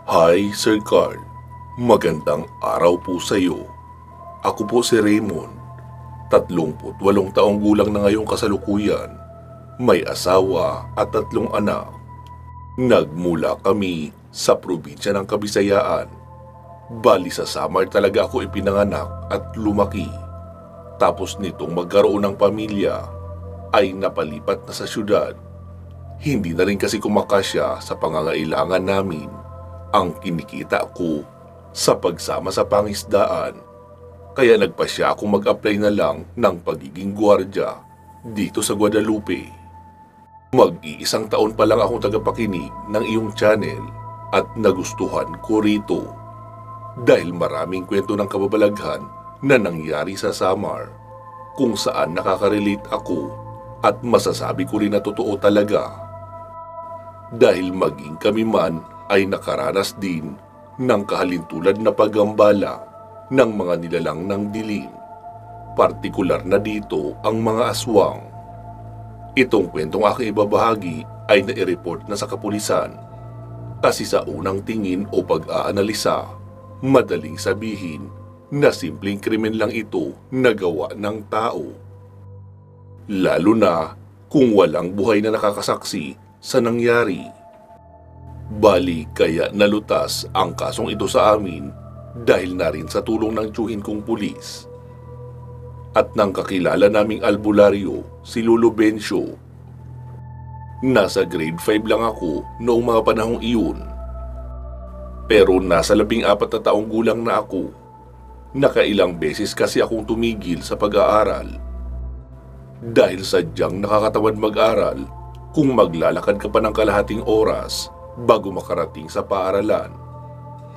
Hi, Sir Carl. Magandang araw po sa iyo. Ako po si Raymond. 38 taong gulang na ngayong kasalukuyan. May asawa at 3 anak. Nagmula kami sa probinsya ng Kabisayaan. Bali sa Samar talaga ako ipinanganak at lumaki. Tapos nitong magkaroon ng pamilya, ay napalipat na sa syudad. Hindi na rin kasi kumakasya sa pangangailangan namin ang kinikita ko sa pagsama sa pangisdaan. Kaya nagpasya akong mag-apply na lang ng pagiging gwardiya dito sa Guadalupe. Mag-iisang taon pa lang akong tagapakinig ng iyong channel at nagustuhan ko rito. Dahil maraming kwento ng kababalaghan na nangyari sa Samar kung saan nakaka-relate ako at masasabi ko rin na totoo talaga. Dahil maging kami man ay nakaranas din ng kahalintulad na paggambala ng mga nilalang ng dilim. Partikular na dito ang mga aswang. Itong kwentong aking ibabahagi ay nai-report na sa kapulisan. Kasi sa unang tingin o pag-aanalisa, madaling sabihin na simpleng krimen lang ito na gawa ng tao. Lalo na kung walang buhay na nakakasaksi sa nangyari. Bali kaya nalutas ang kasong ito sa amin dahil na rin sa tulong ng tiyuhin kong pulis. At ng kakilala naming albularyo, si Lolo Bencio. Nasa grade 5 lang ako noong mga panahong iyon. Pero nasa 14 na taong gulang na ako. Nakailang beses kasi akong tumigil sa pag-aaral. Dahil sadyang nakakatamad mag-aral kung maglalakad ka pa ng kalahating oras bago makarating sa paaralan.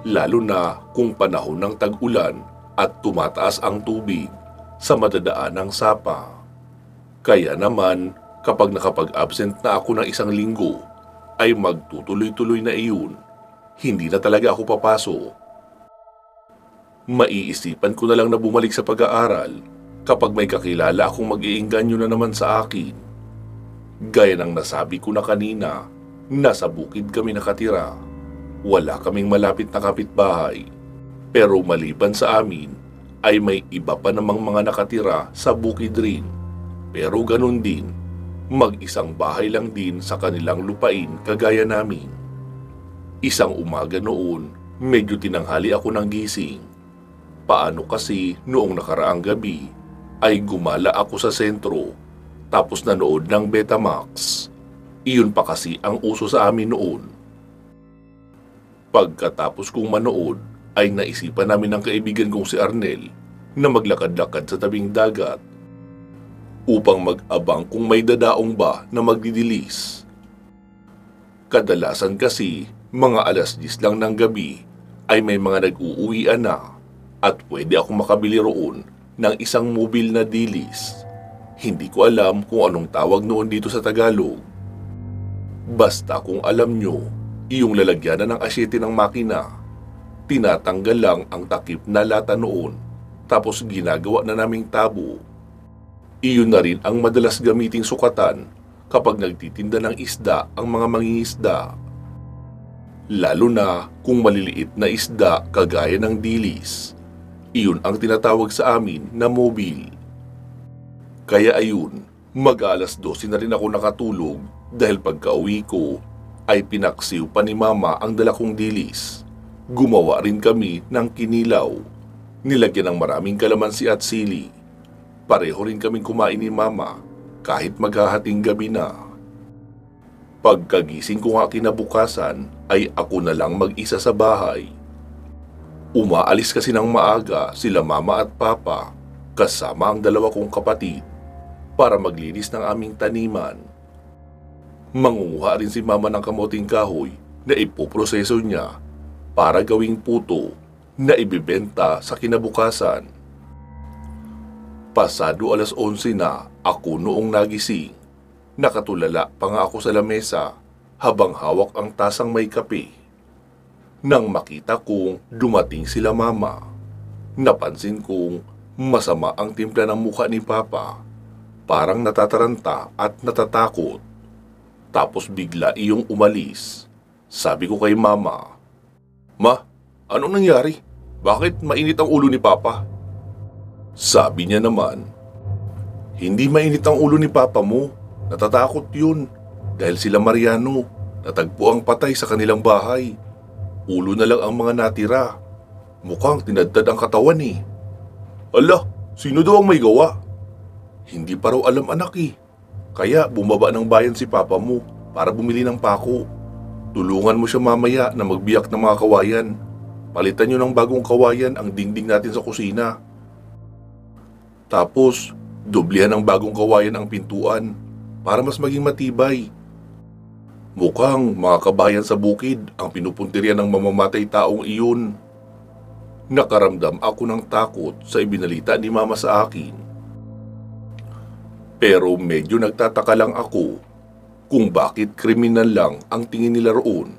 Lalo na kung panahon ng tag-ulan at tumataas ang tubig sa madadaan ng sapa. Kaya naman, kapag nakapag-absent na ako ng 1 linggo, ay magtutuloy-tuloy na iyon. Hindi na talaga ako papasok. Maiisipan ko na lang na bumalik sa pag-aaral kapag may kakilala akong mag-iingganyo na naman sa akin. Gaya ng nasabi ko na kanina, nasa bukid kami nakatira. Wala kaming malapit na kapitbahay. Pero maliban sa amin, ay may iba pa namang mga nakatira sa bukid rin. Pero ganun din, mag-isang bahay lang din sa kanilang lupain kagaya namin. Isang umaga noon, medyo tinanghali ako ng gising. Paano kasi noong nakaraang gabi, ay gumala ako sa sentro, tapos nanood ng Betamax. Iyon pa kasi ang uso sa amin noon. Pagkatapos kong manood, ay naisipan namin ng kaibigan kong si Arnel na maglakad-lakad sa tabing dagat upang mag-abang kung may dadaong ba na magdidilis. Kadalasan kasi, mga 10:00 lang ng gabi ay may mga nag-uuwian na at pwede akong makabili roon ng isang mobil na dilis. Hindi ko alam kung anong tawag noon dito sa Tagalog. Basta kung alam nyo, iyong lalagyanan ng asyete ng makina. Tinatanggal lang ang takip na lata noon, tapos ginagawa na naming tabo. Iyon na rin ang madalas gamiting sukatan kapag nagtitinda ng isda ang mga mangingisda. Lalo na kung maliliit na isda kagaya ng dilis. Iyon ang tinatawag sa amin na mobil. Kaya ayun, mag-alas 12 na rin ako nakatulog dahil pagka-uwi ko ay pinaksiw pa ni Mama ang dala kong dilis. Gumawa rin kami ng kinilaw. Nilagyan ng maraming kalamansi at sili. Pareho rin kaming kumain ni Mama kahit maghahating gabi na. Pagkagising ko nga kinabukasan ay ako na lang mag-isa sa bahay. Umaalis kasi ng maaga sila Mama at Papa kasama ang 2 kong kapatid para maglinis ng aming taniman. Mangunguha rin si Mama ng kamuting kahoy na ipoproseso niya para gawing puto na ibibenta sa kinabukasan. Pasado alas 11 na ako noong nagising. Nakatulala pa nga ako sa lamesa habang hawak ang tasang may kape. Nang makita kong dumating sila Mama, napansin kong masama ang timpla ng mukha ni Papa. Parang natataranta at natatakot. Tapos bigla iyong umalis. Sabi ko kay Mama, Ma, anong nangyari? Bakit mainit ang ulo ni Papa? Sabi niya naman, hindi mainit ang ulo ni Papa mo. Natatakot yun. Dahil sila Mariano, natagpo ang patay sa kanilang bahay. Ulo na lang ang mga natira. Mukhang tinadtad ang katawan eh. Ala, sino daw ang may gawa? Hindi pa raw alam anak eh. Kaya bumaba ng bayan si Papa mo para bumili ng pako. Tulungan mo siya mamaya na magbiyak ng mga kawayan. Palitan niyo ng bagong kawayan ang dingding natin sa kusina. Tapos, doblihan ng bagong kawayan ang pintuan para mas maging matibay. Mukhang mga kabayan sa bukid ang pinupuntirya ng mamamatay taong iyon. Nakaramdam ako ng takot sa ibinalita ni Mama sa akin. Pero medyo nagtataka lang ako kung bakit kriminal lang ang tingin nila roon.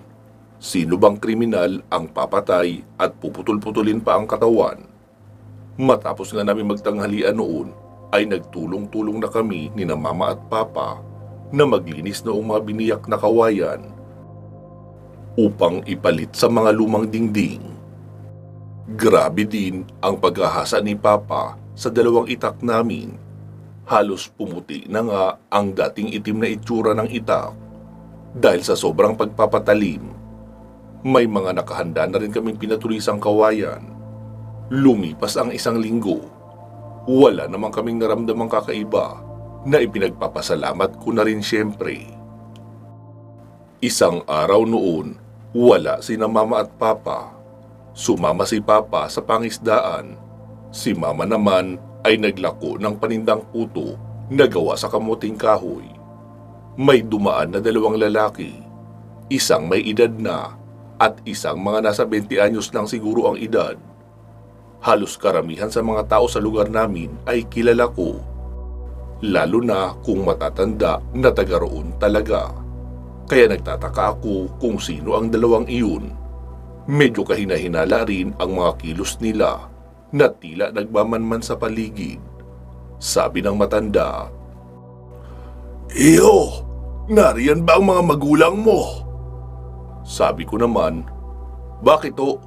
Sino bang kriminal ang papatay at puputol-putulin pa ang katawan? Matapos nga namin magtanghalian noon, ay nagtulong-tulong na kami ni na Mama at Papa na maglinis noong mga biniyak na kawayan upang ipalit sa mga lumang dingding. Grabe din ang paghahasa ni Papa sa dalawang itak namin. Halos pumuti na nga ang dating itim na itsura ng itak dahil sa sobrang pagpapatalim. May mga nakahanda na rin kaming pinatulisang kawayan. Lumipas ang 1 linggo. Wala naman kaming naramdamang kakaiba na ipinagpapasalamat ko na rin siyempre. Isang araw noon, wala sina Mama at Papa. Sumama si Papa sa pangisdaan. Si Mama naman ay naglako ng panindang puto na gawa sa kamuting kahoy. May dumaan na 2 lalaki, isang may edad na at isang mga nasa 20 anyos lang siguro ang edad. Halos karamihan sa mga tao sa lugar namin ay kilala ko, lalo na kung matatanda na taga roon talaga. Kaya nagtataka ako kung sino ang dalawang iyon. Medyo kahina-hinala rin ang mga kilos nila na tila nagmamanman sa paligid. Sabi ng matanda, "Iyo, nariyan ba ang mga magulang mo?" Sabi ko naman, "Bakit o?"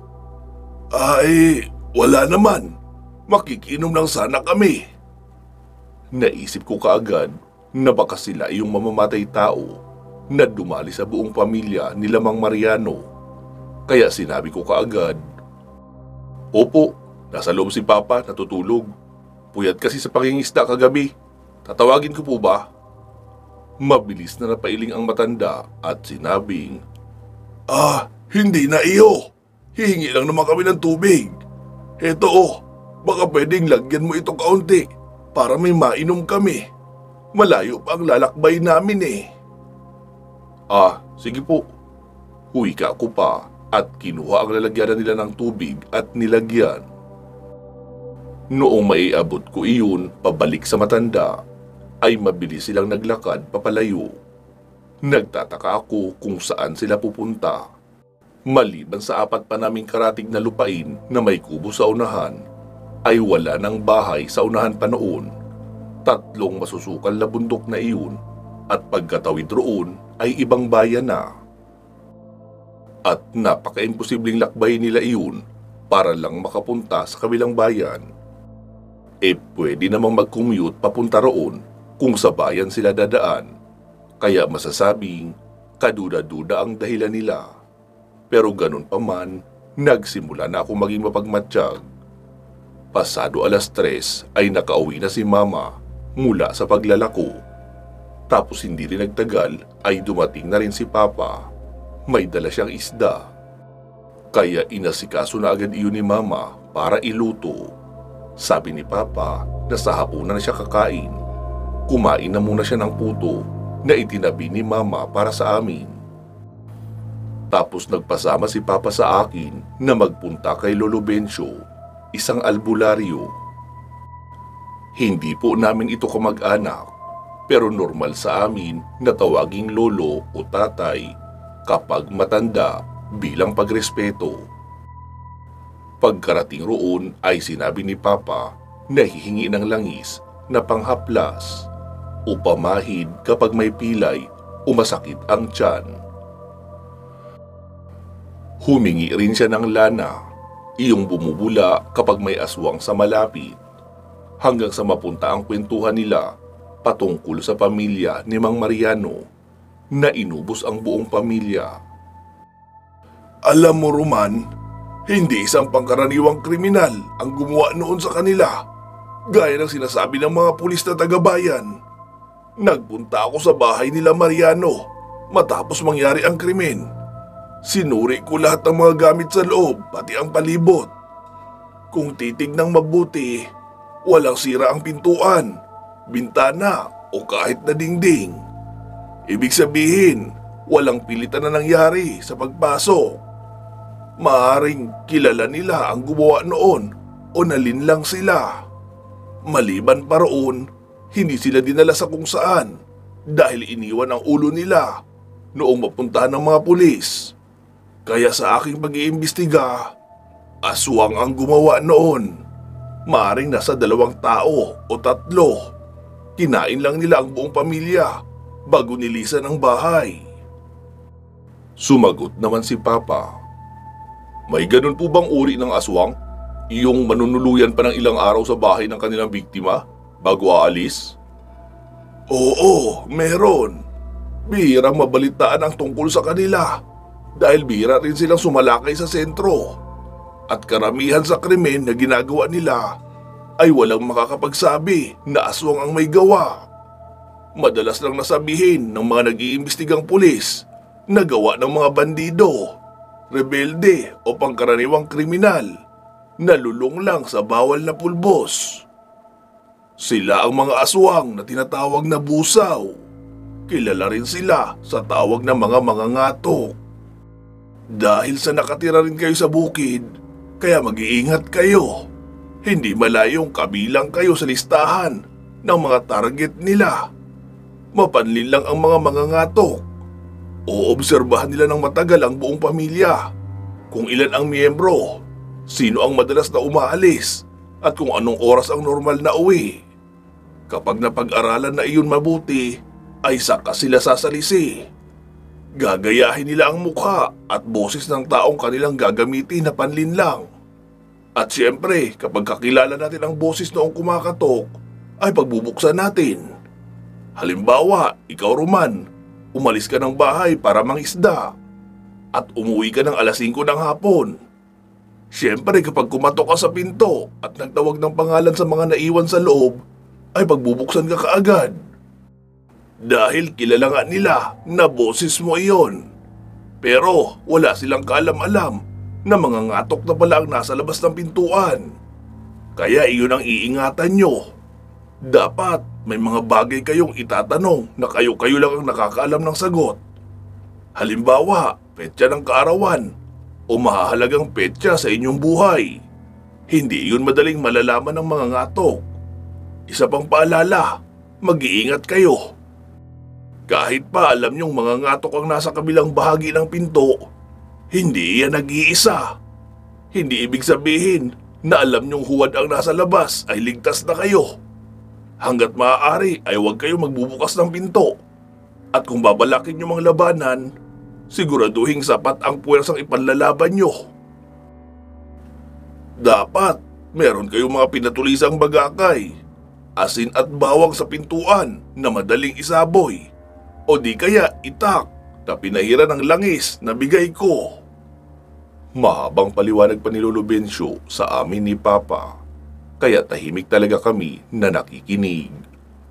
"Ay, wala naman. Makikinom lang sana kami." Naisip ko kaagad na baka sila yung mamamatay tao na dumali sa buong pamilya ni Mang Mariano. Kaya sinabi ko kaagad, "Opo, nasa loob si Papa, natutulog. Puyat kasi sa pangingisda kagabi. Tatawagin ko po ba?" Mabilis na napailing ang matanda at sinabing, Hindi na iyo. Hihingi lang naman kami ng tubig. Eto baka pwedeng lagyan mo ito kaunti para may mainom kami. Malayo pa ang lalakbay namin eh." Sige po." Huwika ko pa at kinuha ang lalagyanan nila ng tubig at nilagyan. Noong maiabot ko iyon pabalik sa matanda, ay mabilis silang naglakad papalayo. Nagtataka ako kung saan sila pupunta. Maliban sa 4 pa naming karatig na lupain na may kubo sa unahan, ay wala ng bahay sa unahan pa noon. 3 masusukal na bundok na iyon at pagkatawid roon ay ibang bayan na. At napaka-imposibleng lakbayin nila iyon para lang makapunta sa kabilang bayan. Pwede namang mag-commute papunta roon kung sa bayan sila dadaan. Kaya masasabing kaduda-duda ang dahilan nila. Pero ganun pa man, nagsimula na ako maging mapagmatsyag. Pasado 3:00 ay nakauwi na si Mama mula sa paglalako. Tapos hindi rin nagtagal ay dumating na rin si Papa. May dala siyang isda. Kaya inasikaso na agad iyon ni Mama para iluto. Sabi ni Papa na sa hapunan na siya kakain. Kumain na muna siya ng puto na itinabi ni Mama para sa amin. Tapos nagpasama si Papa sa akin na magpunta kay Lolo Bencio, isang albularyo. Hindi po namin ito kamag-anak, pero normal sa amin na tawaging lolo o tatay kapag matanda bilang pagrespeto. Pagkarating roon ay sinabi ni Papa na hihingi ng langis na panghaplas o pamahid kapag may pilay o masakit ang tiyan. Humingi rin siya ng lana, iyong bumubula kapag may aswang sa malapit, hanggang sa mapunta ang kwentuhan nila patungkol sa pamilya ni Mang Mariano na inubos ang buong pamilya. Alam mo, Roman, hindi isang pangkaraniwang kriminal ang gumawa noon sa kanila, gaya ng sinasabi ng mga pulis na taga-bayan. Nagpunta ako sa bahay nila Mariano matapos mangyari ang krimen. Sinuri ko lahat ng mga gamit sa loob, pati ang palibot. Kung titignang mabuti, walang sira ang pintuan, bintana o kahit na dingding. Ibig sabihin, walang pilitan na nangyari sa pagpasok. Maaring kilala nila ang gumawa noon o nalinlang sila. Maliban pa roon, hindi sila dinala sa kung saan dahil iniwan ang ulo nila noong mapuntahan ng mga pulis. Kaya sa aking pag-iimbestiga, aswang ang gumawa noon. Maaring nasa 2 tao o 3. Kinain lang nila ang buong pamilya bago nilisan ang bahay. Sumagot naman si Papa. May ganun po bang uri ng aswang? Iyong manunuluyan pa ng ilang araw sa bahay ng kanilang biktima bago aalis? Oo, meron. Bihirang mabalitaan ang tungkol sa kanila dahil bihira rin silang sumalakay sa sentro. At karamihan sa krimen na ginagawa nila ay walang makakapagsabi na aswang ang may gawa. Madalas lang nasabihin ng mga nag-iimbestigang pulis na gawa ng mga bandido, rebelde o pangkaraniwang kriminal na lulong lang sa bawal na pulbos. Sila ang mga aswang na tinatawag na busaw. Kilala rin sila sa tawag na mga mangangatok. Dahil sa nakatira rin kayo sa bukid, kaya mag-iingat kayo. Hindi malayong kabilang kayo sa listahan ng mga target nila. Mapanlin lang ang mga mangangatok. Oobserbahan nila ng matagal ang buong pamilya. Kung ilan ang miyembro, sino ang madalas na umaalis, at kung anong oras ang normal na uwi. Kapag napag-aralan na iyon mabuti, ay saka sila sasalisi. Gagayahin nila ang mukha at boses ng taong kanilang gagamitin na panlinlang. At siyempre, kapag kakilala natin ang boses noong kumakatok, ay pagbubuksan natin. Halimbawa, ikaw Roman, umalis ka ng bahay para mangisda at umuwi ka ng alas 5 ng hapon. Siyempre, kapag kumatok ka sa pinto at nagtawag ng pangalan sa mga naiwan sa loob, ay pagbubuksan ka kaagad. Dahil kilala nga nila na boses mo iyon. Pero wala silang kaalam-alam na mga ngatok na pala ang nasa labas ng pintuan. Kaya iyon ang iingatan nyo. Dapat may mga bagay kayong itatanong na kayo-kayo lang ang nakakaalam ng sagot. Halimbawa, petsa ng kaarawan o mahahalagang petsa sa inyong buhay. Hindi iyon madaling malalaman ng mga ngatok. Isa pang paalala, mag-iingat kayo. Kahit pa alam niyong mga ngatok ang nasa kabilang bahagi ng pinto, hindi yan nag-iisa. Hindi ibig sabihin na alam niyong huwad ang nasa labas ay ligtas na kayo. Hanggat maaari ay huwag kayo magbubukas ng pinto. At kung babalakin niyo mang labanan, siguraduhing sapat ang puwersang ipanlalaban niyo. Dapat meron kayong mga pinatulisang bagakay, asin at bawang sa pintuan na madaling isaboy. O di kaya itak na pinahiran ng langis na bigay ko. Mahabang paliwanag pa ni Lolo Bencio sa amin ni Papa. Kaya tahimik talaga kami na nakikinig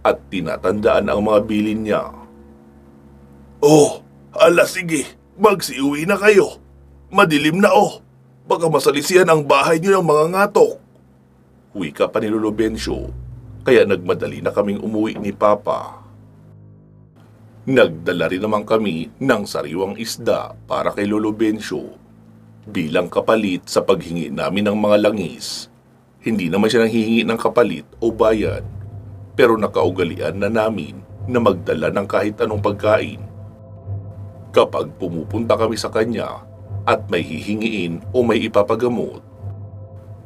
at tinatandaan ang mga bilin niya. Oh, sige, magsiuwi na kayo. Madilim na baka masalisihan ang bahay niyo ng mga ngatok. Wika pa ni Lolo Bencio, kaya nagmadali na kaming umuwi ni Papa. Nagdala rin naman kami ng sariwang isda para kay Lolo Bencio bilang kapalit sa paghingi namin ng mga langis. Hindi naman siya nanghihingi ng kapalit o bayad, pero nakaugalian na namin na magdala ng kahit anong pagkain. Kapag pumupunta kami sa kanya at may hihingiin o may ipapagamot.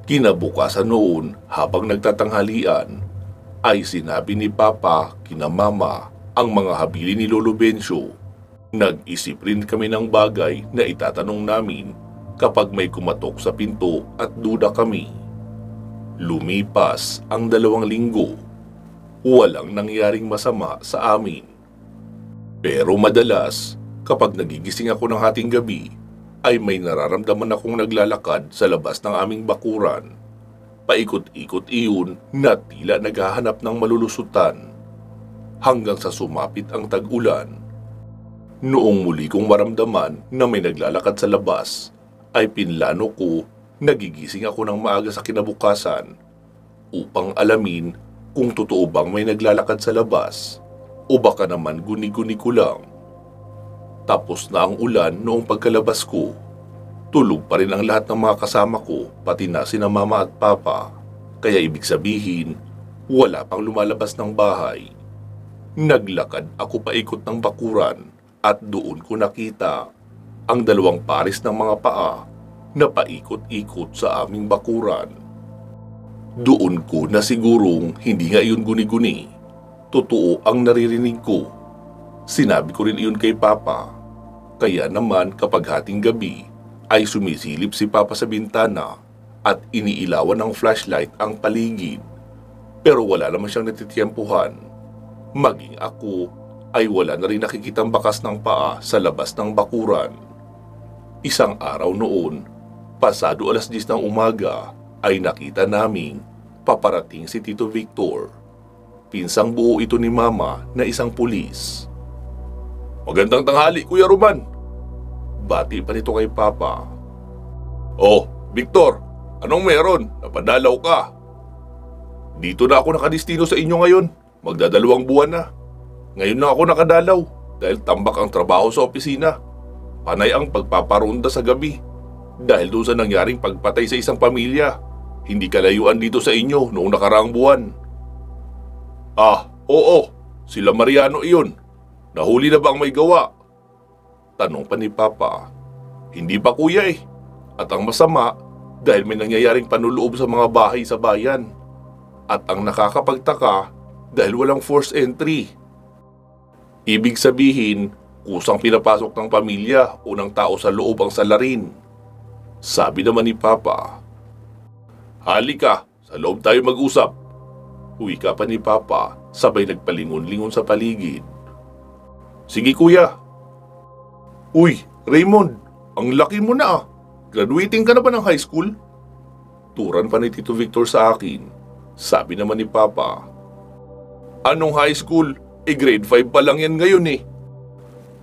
Kinabukasan noon habang nagtatanghalian ay sinabi ni Papa kina Mama ang mga habilin ni Lolo Bencio. Nag-isip rin kami ng bagay na itatanong namin kapag may kumatok sa pinto at duda kami. Lumipas ang 2 linggo. Walang nangyaring masama sa amin. Pero madalas, kapag nagigising ako ng hating gabi, ay may nararamdaman akong naglalakad sa labas ng aming bakuran. Paikot-ikot iyon na tila naghahanap ng malulusutan. Hanggang sa sumapit ang tag-ulan. Noong muli kong maramdaman na may naglalakad sa labas, ay pinlano ko nagigising ako ng maaga sa kinabukasan upang alamin kung totoo bang may naglalakad sa labas o baka naman guni-guni ko lang. Tapos na ang ulan noong pagkalabas ko. Tulog pa rin ang lahat ng mga kasama ko, pati na sina mama at papa. Kaya ibig sabihin, wala pang lumalabas ng bahay. Naglakad ako paikot ng bakuran at doon ko nakita ang 2 pares ng mga paa na paikot-ikot sa aming bakuran. Doon ko na sigurong hindi nga iyon guni-guni. Totoo ang naririnig ko. Sinabi ko rin iyon kay Papa. Kaya naman kapag hating gabi ay sumisilip si Papa sa bintana at iniilawan ng flashlight ang paligid. Pero wala naman siyang natitiempuhan. Maging ako ay wala na rin nakikitang bakas ng paa sa labas ng bakuran. Isang araw noon, pasado 10:00 ng umaga, ay nakita naming paparating si Tito Victor. Pinsang buo ito ni Mama na isang pulis. "Magandang tanghali, Kuya Roman." Bati pa nito kay Papa. "Oh, Victor, anong meron? Napadalaw ka." "Dito na ako nakadistino sa inyo ngayon. Magdadalawang buwan na. Ngayon na ako nakadalaw dahil tambak ang trabaho sa opisina. Panay ang pagpaparonda sa gabi dahil doon sa nangyaring pagpatay sa isang pamilya. Hindi kalayuan dito sa inyo noong nakaraang buwan." "Ah, oo. Sila Mariano iyon. Nahuli na ba ang may gawa?" Tanong pa ni Papa. "Hindi pa, kuya eh. At ang masama, dahil may nangyayaring panuloob sa mga bahay sa bayan. At ang nakakapagtaka, dahil walang forced entry. Ibig sabihin, kusang pinapasok ng pamilya o ng tao sa loob ang salarin." Sabi naman ni Papa. "Halika, sa loob tayo mag-usap." Wika pa ni Papa, sabay nagpalingon-lingon sa paligid. "Sige kuya." "Uy, Raymond, ang laki mo na ah. Graduating ka na ba ng high school?" Turan pa ni Tito Victor sa akin. Sabi naman ni Papa. "Anong high school? Grade 5 pa lang yan ngayon eh.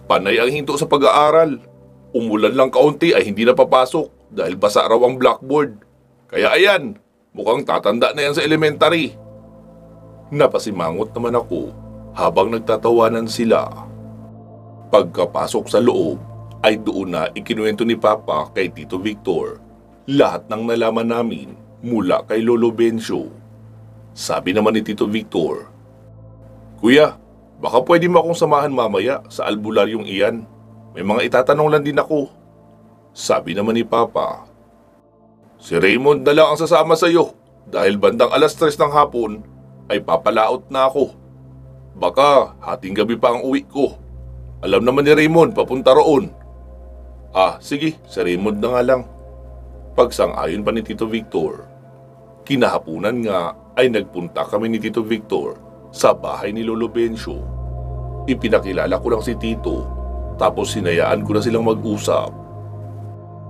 Panay ang hinto sa pag-aaral. Umulan lang kaunti ay hindi na papasok dahil basa raw ang blackboard. Kaya ayan, mukhang tatanda na yan sa elementary." Napasimangot naman ako habang nagtatawanan sila. Pagkapasok sa loob ay doon na ikinuwento ni Papa kay Tito Victor lahat ng nalaman namin mula kay Lolo Bencio. Sabi naman ni Tito Victor, "Kuya, baka pwede mo akong samahan mamaya sa albularyong iyan. May mga itatanong lang din ako." Sabi naman ni Papa, "Si Raymond na lang ang sasama sa iyo dahil bandang 3:00 ng hapon ay papalaot na ako. Baka hating gabi pa ang uwi ko. Alam naman ni Raymond papunta roon." "Ah, sige, si Raymond na nga lang." Pagsang-ayon pa ni Tito Victor. Kinahapunan nga ay nagpunta kami ni Tito Victor sa bahay ni Lolo Bencio. Ipinakilala ko lang si Tito, tapos sinayaan ko na silang mag-usap.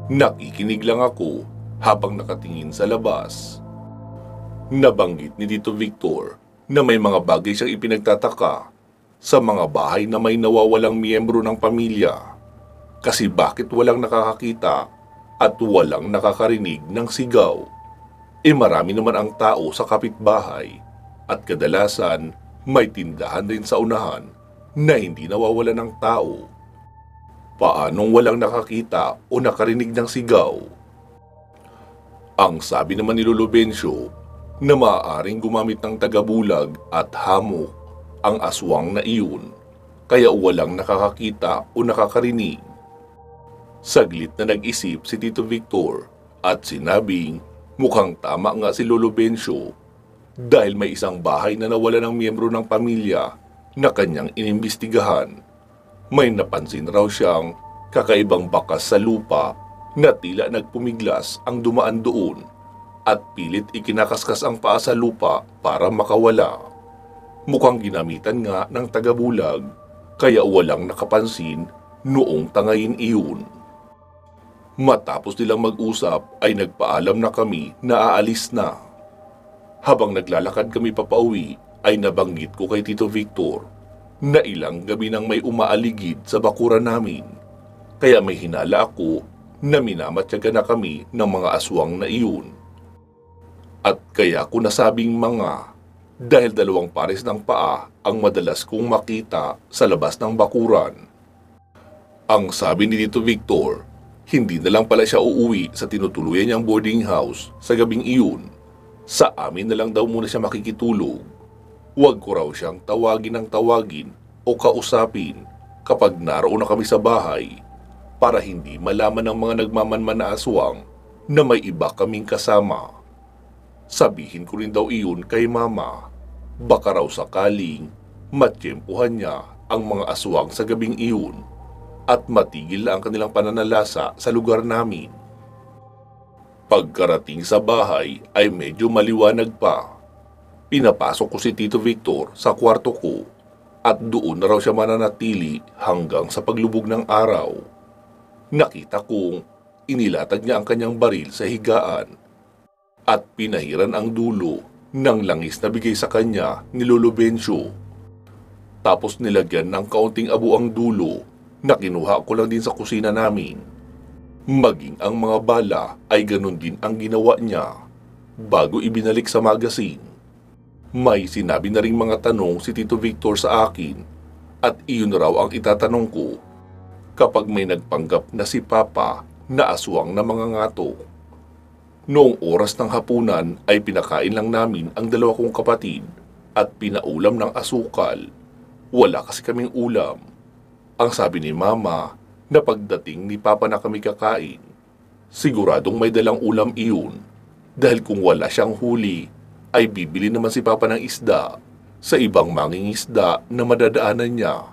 Nakikinig lang ako habang nakatingin sa labas. Nabanggit ni Tito Victor na may mga bagay siyang ipinagtataka sa mga bahay na may nawawalang miyembro ng pamilya. Kasi bakit walang nakakakita at walang nakakarinig ng sigaw? Marami naman ang tao sa kapitbahay at kadalasan may tindahan din sa unahan na hindi nawawalan ng tao. Paanong walang nakakita o nakarinig ng sigaw? Ang sabi naman ni Lolo Bencio na maaaring gumamit ng tagabulag at hamok ang aswang na iyon, kaya walang nakakakita o nakakarinig. Saglit na nag-isip si Tito Victor at sinabing mukhang tama nga si Lolo Bencio dahil may isang bahay na nawala ng miyembro ng pamilya na kanyang inimbestigahan. May napansin raw siyang kakaibang bakas sa lupa na tila nagpumiglas ang dumaan doon at pilit ikinakaskas ang paa sa lupa para makawala. Mukhang ginamitan nga ng tagabulag kaya walang nakapansin noong tangayin iyon. Matapos nilang mag-usap ay nagpaalam na kami na aalis na. Habang naglalakad kami papauwi ay nabanggit ko kay Tito Victor na ilang gabi nang may umaaligid sa bakuran namin. Kaya may hinala ako na minamatyaga na kami ng mga aswang na iyon. At kaya ko nasabing mga dahil dalawang pares ng paa ang madalas kong makita sa labas ng bakuran. Ang sabi ni Tito Victor, hindi na lang pala siya uuwi sa tinutuluyan niyang boarding house sa gabing iyon. Sa amin na lang daw muna siya makikitulog. Huwag ko raw siyang tawagin o kausapin kapag naroon na kami sa bahay para hindi malaman ng mga nagmamanman na aswang na may iba kaming kasama. Sabihin ko rin daw iyon kay Mama. Baka raw sakaling matiyempuhan niya ang mga aswang sa gabing iyon at matigil na ang kanilang pananalasa sa lugar namin. Pagkarating sa bahay ay medyo maliwanag pa. Pinapasok ko si Tito Victor sa kwarto ko at doon na raw siya mananatili hanggang sa paglubog ng araw. Nakita kong inilatag niya ang kanyang baril sa higaan at pinahiran ang dulo ng langis na bigay sa kanya ni Lolo Bencio. Tapos nilagyan ng kaunting abo ang dulo na kinuha ko lang din sa kusina namin. Maging ang mga bala ay ganun din ang ginawa niya bago ibinalik sa magasin. May sinabi na ring mga tanong si Tito Victor sa akin at iyon raw ang itatanong ko kapag may nagpanggap na si Papa na aswang na mga ngato. Noong oras ng hapunan ay pinakain lang namin ang dalawa kong kapatid at pinaulam ng asukal. Wala kasi kaming ulam. Ang sabi ni Mama na pagdating ni Papa na kami kakain, siguradong may dalang ulam iyon dahil kung wala siyang huli ay bibili naman si Papa ng isda sa ibang mangingisda na madadaanan niya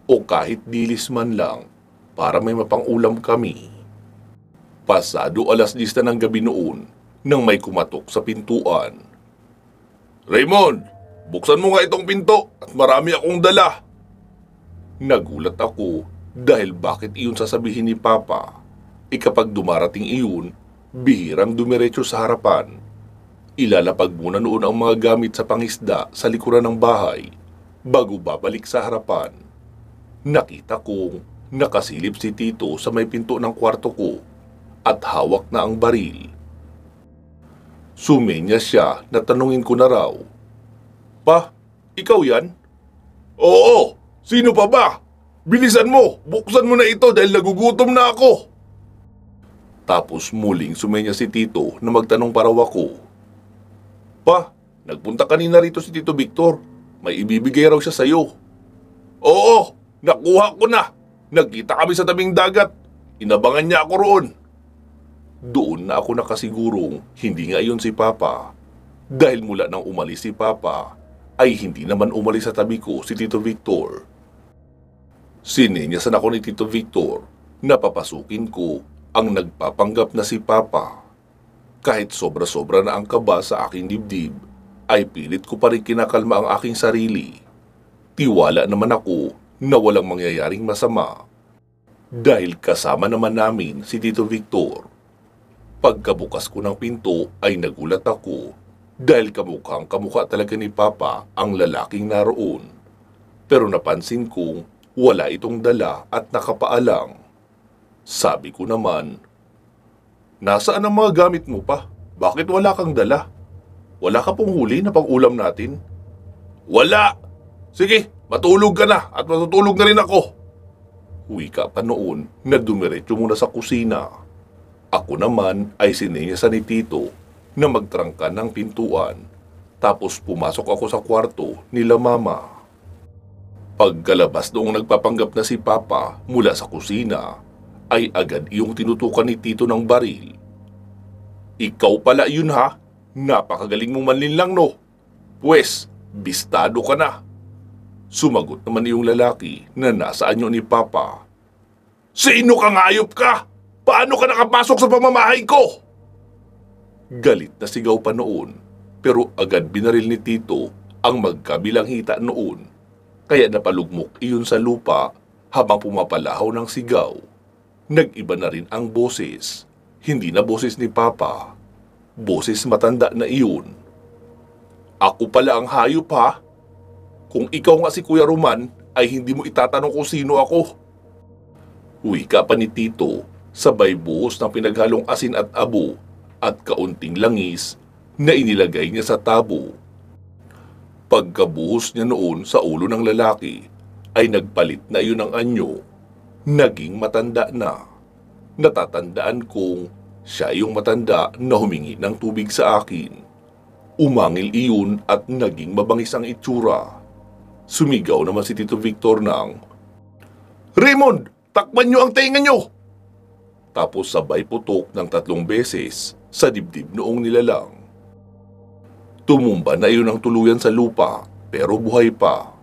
o kahit dilis man lang para may mapang-ulam kami. Pasado 10:00 na ng gabi noon nang may kumatok sa pintuan. "Raymond, buksan mo nga itong pinto at marami akong dala." Nagulat ako dahil bakit iyon sasabihin ni Papa? Kapag dumarating iyon, bihirang dumiretso sa harapan. Ilalapag muna noon ang mga gamit sa pangisda sa likuran ng bahay bago babalik sa harapan. Nakita kong nakasilip si Tito sa may pinto ng kwarto ko at hawak na ang baril. Sumenya siya na tanungin ko na raw, "Pa, ikaw yan?" "Oo, sino pa ba? Bilisan mo, buksan mo na ito dahil nagugutom na ako." Tapos muling sumenya si Tito na magtanong para ako, "Pa, nagpunta kanina rito si Tito Victor. May ibibigay raw siya sa'yo." "Oo, nakuha ko na. Nagkita kami sa tabing dagat. Inabangan niya ako roon." Doon na ako nakasigurong hindi nga iyon si Papa. Dahil mula nang umalis si Papa, ay hindi naman umalis sa tabi ko si Tito Victor. Sinenyasan ako ni Tito Victor na papasukin ko ang nagpapanggap na si Papa. Kahit sobra-sobra na ang kaba sa aking dibdib, ay pilit ko pa rin kinakalma ang aking sarili. Tiwala naman ako na walang mangyayaring masama. Dahil kasama naman namin si Tito Victor. Pagkabukas ko ng pinto ay nagulat ako dahil kamukhang-kamukha talaga ni Papa ang lalaking naroon. Pero napansin kong wala itong dala at nakapaalang. Sabi ko naman, "Nasaan ang mga gamit mo pa? Bakit wala kang dala? Wala ka pong huli na pang-ulam natin?" "Wala! Sige, matulog ka na at matutulog na rin ako." Wika pa noon na dumiretso muna sa kusina. Ako naman ay sinenyasan ni Tito na magtrangka ng pintuan. Tapos pumasok ako sa kwarto nila Mama. Pagkalabas noong nagpapanggap na si Papa mula sa kusina, ay agad iyong tinutukan ni Tito ng baril. "Ikaw pala yun ha? Napakagaling mong manlinlang no? Pwes, bistado ka na." Sumagot naman iyong lalaki na nasa anyo ni Papa. "Sino kang hayop ka? Paano ka nakapasok sa pamamahay ko? Galit na sigaw pa noon, pero agad binaril ni Tito ang magkabilang hita noon, kaya napalugmok iyon sa lupa habang pumapalahaw ng sigaw. Nag-iba na rin ang boses, hindi na boses ni Papa, boses matanda na iyon. Ako pala ang hayop ha? Kung ikaw nga si Kuya Roman, ay hindi mo itatanong kung sino ako. Wika pa ni Tito, sabay buhos ng pinaghalong asin at abo at kaunting langis na inilagay niya sa tabo. Pagkabuhos niya noon sa ulo ng lalaki, ay nagpalit na iyon ng anyo. Naging matanda na. Natatandaan kong siya yung matanda na humingi ng tubig sa akin. Umangil iyon at naging mabangis ang itsura. Sumigaw naman si Tito Victor ng, "Raymond, takpan niyo ang tenga niyo!" Tapos sabay putok ng 3 beses sa dibdib noong nilalang. Tumumba na iyon ang tuluyan sa lupa pero buhay pa.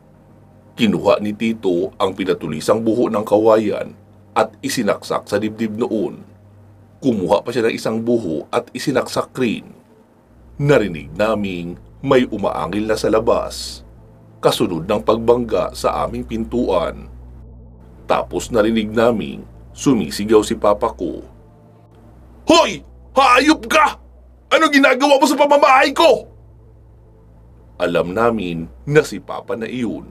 Kinuha ni Tito ang pinatulisang buho ng kawayan at isinaksak sa dibdib noon. Kumuha pa siya ng isang buho at isinaksak rin. Narinig naming may umaangil na sa labas, kasunod ng pagbangga sa aming pintuan. Tapos narinig naming sumisigaw si Papa ko, "Hoy! Hayop ka! Ano ginagawa mo sa pamamahay ko?" Alam namin na si Papa na iyon.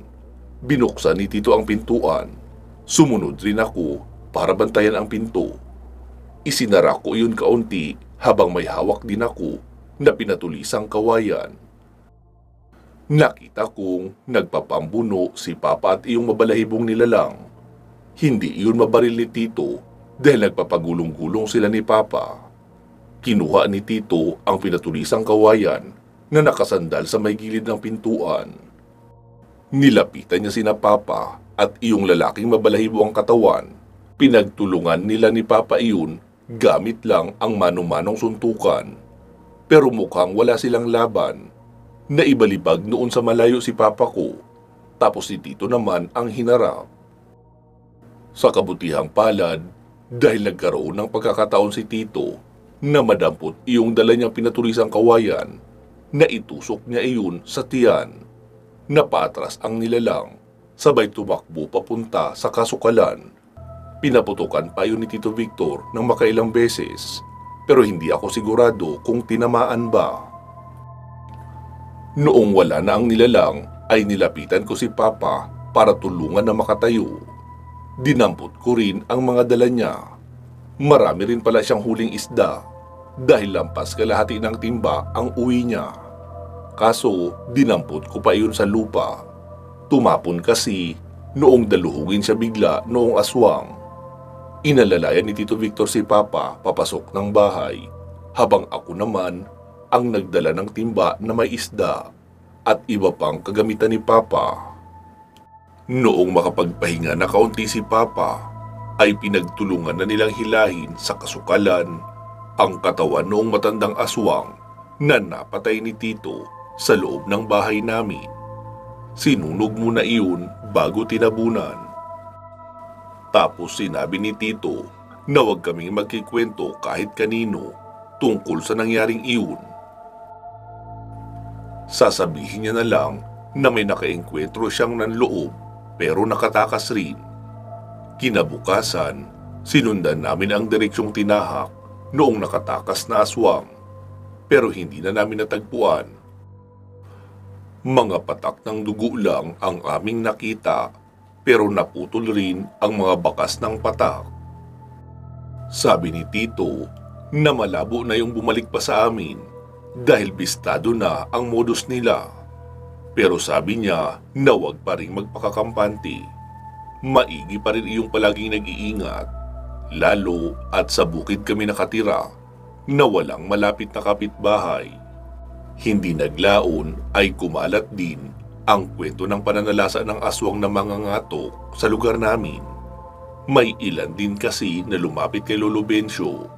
Binuksan ni Tito ang pintuan. Sumunod rin ako para bantayan ang pinto. Isinara ko iyon kaunti habang may hawak din ako na pinatulisang kawayan. Nakita kong nagpapambuno si Papa at iyong mabalahibong nilalang. Hindi iyon mabaril ni Tito dahil nagpapagulong-gulong sila ni Papa. Kinuha ni Tito ang pinatulisang kawayan na nakasandal sa may gilid ng pintuan. Nilapitan niya sina Papa at iyong lalaking mabalahibo ang katawan. Pinagtulungan nila ni Papa iyon gamit lang ang mano-manong suntukan. Pero mukhang wala silang laban. Naibalibag noon sa malayo si Papa ko, tapos si Tito naman ang hinarap. Sa kabutihang palad, dahil nagkaroon ng pagkakataon si Tito na madampot iyong dala niyang pinatulisang kawayan, na itusok niya iyon sa tiyan. Napatras ang nilalang, sabay tumakbo papunta sa kasukalan. Pinaputukan pa yun ni Tito Victor ng makailang beses, pero hindi ako sigurado kung tinamaan ba. Noong wala na ang nilalang, ay nilapitan ko si Papa para tulungan na makatayo. Dinampot ko rin ang mga dala niya. Marami rin pala siyang huling isda, dahil lampas kalahati ng timba ang uwi niya. Kaso, dinampot ko pa iyon sa lupa. Tumapon kasi noong daluhugin siya bigla noong aswang. Inalalayan ni Tito Victor si Papa papasok ng bahay, habang ako naman ang nagdala ng timba na may isda at iba pang kagamitan ni Papa. Noong makapagpahinga na kaunti si Papa, ay pinagtulungan na nilang hilahin sa kasukalan ang katawan noong matandang aswang na napatay ni Tito sa loob ng bahay namin. Sinunog muna iyon bago tinabunan. Tapos sinabi ni Tito na huwag kaming magkikwento kahit kanino tungkol sa nangyaring iyon. Sasabihin niya na lang na may nakaengkwentro siyang nanloob pero nakatakas rin. Kinabukasan, sinundan namin ang direksyong tinahak noong nakatakas na aswang, pero hindi na namin natagpuan. Mga patak ng dugo lang ang aming nakita, pero naputol rin ang mga bakas ng patak. Sabi ni Tito na malabo na yung bumalik pa sa amin dahil bistado na ang modus nila. Pero sabi niya na wag pa rin magpakakampante. Maigi pa rin iyong palaging nag-iingat, lalo at sa bukid kami nakatira na walang malapit na kapitbahay. Hindi naglaon ay kumalat din ang kwento ng pananalasa ng aswang na mangangatok sa lugar namin. May ilan din kasi na lumapit kay Lolo Bencio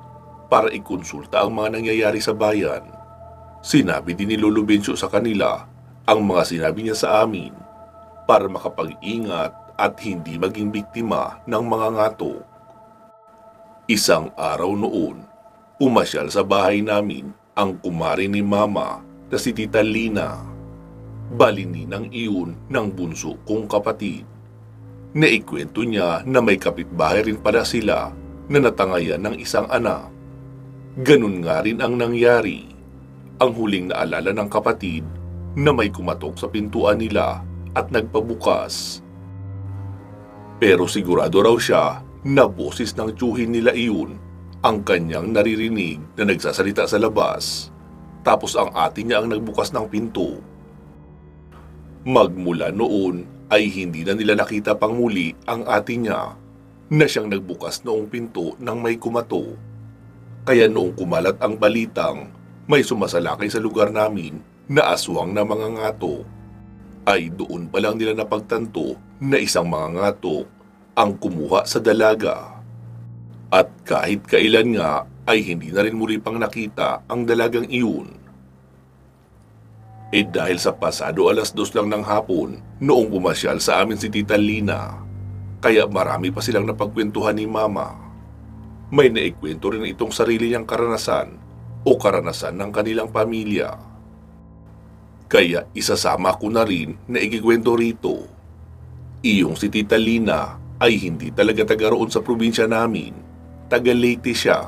para ikonsulta ang mga nangyayari sa bayan. Sinabi din ni Lolo Bencio sa kanila ang mga sinabi niya sa amin para makapag-ingat at hindi maging biktima ng mga ngatok. Isang araw noon, pumasyal sa bahay namin ang kumari ni Mama na si Tita Lina. Balininang iyon ng bunso kong kapatid. Naikwento niya na may kapitbahay rin pala sila na natangayan ng isang anak. Ganun nga rin ang nangyari. Ang huling naalala ng kapatid na may kumatok sa pintuan nila at nagpabukas. Pero sigurado raw siya na boses ng tiyuhin nila iyon ang kanyang naririnig na nagsasalita sa labas. Tapos ang ate niya ang nagbukas ng pinto. Magmula noon ay hindi na nila nakita pang muli ang ate niya na siyang nagbukas noong pinto nang may kumato. Kaya noong kumalat ang balitang may sumasalakay sa lugar namin na aswang na mga ngato, ay doon pa lang nila napagtanto na isang mga ngato ang kumuha sa dalaga. At kahit kailan nga ay hindi na rin muli pang nakita ang dalagang iyon. Dahil sa pasado 2:00 lang ng hapon noong pumasyal sa amin si Tita Lina, kaya marami pa silang napagkwentuhan ni Mama. May naikwento rin itong sarili niyang karanasan o karanasan ng kanilang pamilya. Kaya isasama ko na rin na ikikwento rito. Iyong si Tita Lina ay hindi talaga taga roon sa probinsya namin. Taga Leyte siya.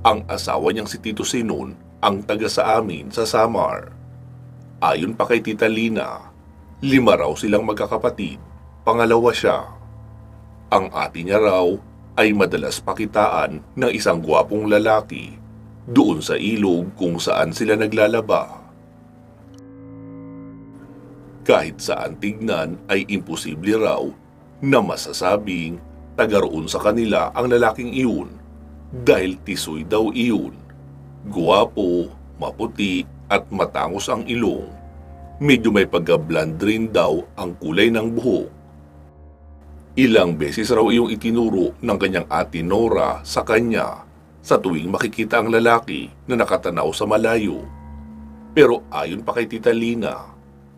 Ang asawa niyang si Tito Sinon ang taga sa amin sa Samar. Ayon pa kay Tita Lina, 5 raw silang magkakapatid, pangalawa siya. Ang ate niya raw ay madalas pakitaan ng isang gwapong lalaki doon sa ilog kung saan sila naglalaba. Kahit saan tignan ay imposible raw na masasabing taga roon sa kanila ang lalaking iyon dahil tisoy daw iyon. Guwapo, maputi at matangos ang ilong. Medyo may pagka-blonde rin daw ang kulay ng buhok. Ilang beses raw iyong itinuro ng kanyang ate Nora sa kanya sa tuwing makikita ang lalaki na nakatanaw sa malayo. Pero ayon pa kay Tita Lina,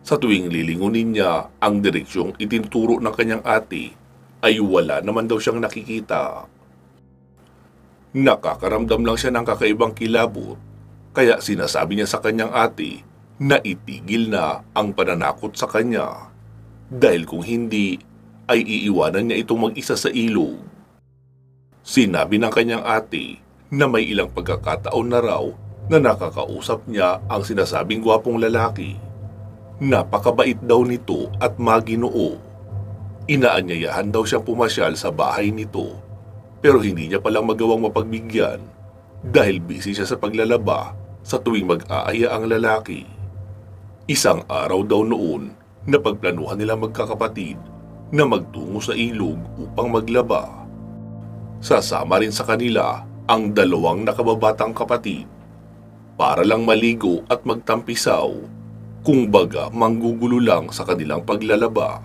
sa tuwing lilingunin niya ang direksyong itinuturo ng kanyang ate, ay wala naman daw siyang nakikita. Nakakaramdam lang siya ng kakaibang kilabot, kaya sinasabi niya sa kanyang ate na itigil na ang pananakot sa kanya, dahil kung hindi ay iiwanan niya itong mag-isa sa ilog. Sinabi ng kanyang ate na may ilang pagkakataon na raw na nakakausap niya ang sinasabing gwapong lalaki. Napakabait daw nito at maginoo. Inaanyayahan daw siyang pumasyal sa bahay nito, pero hindi niya palang magawang mapagbigyan dahil busy siya sa paglalaba sa tuwing mag-aaya ang lalaki. Isang araw daw noon na pagplanuhan nila magkakapatid na magtungo sa ilog upang maglaba. Sasama rin sa kanila ang 2 nakababatang kapatid para lang maligo at magtampisaw. Kung baga manggugulo lang sa kanilang paglalaba.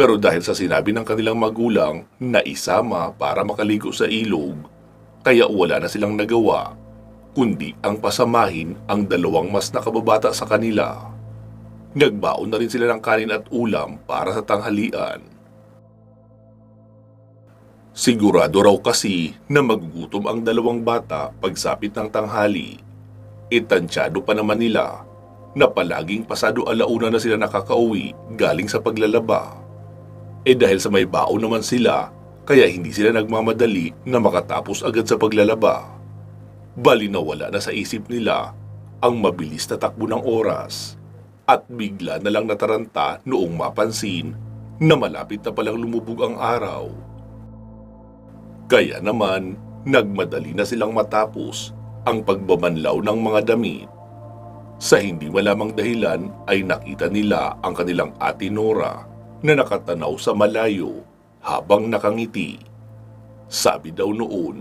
Pero dahil sa sinabi ng kanilang magulang na isama para makaligo sa ilog, kaya wala na silang nagawa, kundi ang pasamahin ang 2 mas nakababata sa kanila. Nagbaon na rin sila ng kanin at ulam para sa tanghalian. Sigurado raw kasi na magugutom ang 2 bata pagsapit ng tanghali. Itansyado pa naman nila na palaging pasado 1:00 na sila nakakauwi galing sa paglalaba. Dahil sa may baon naman sila, kaya hindi sila nagmamadali na makatapos agad sa paglalaba. Bali na wala na sa isip nila ang mabilis na takbo ng oras at bigla na lang nataranta noong mapansin na malapit na palang lumubog ang araw. Kaya naman, nagmadali na silang matapos ang pagbabanlaw ng mga damit. Sa hindi malamang dahilan ay nakita nila ang kanilang ate Nora na nakatanaw sa malayo habang nakangiti. Sabi daw noon,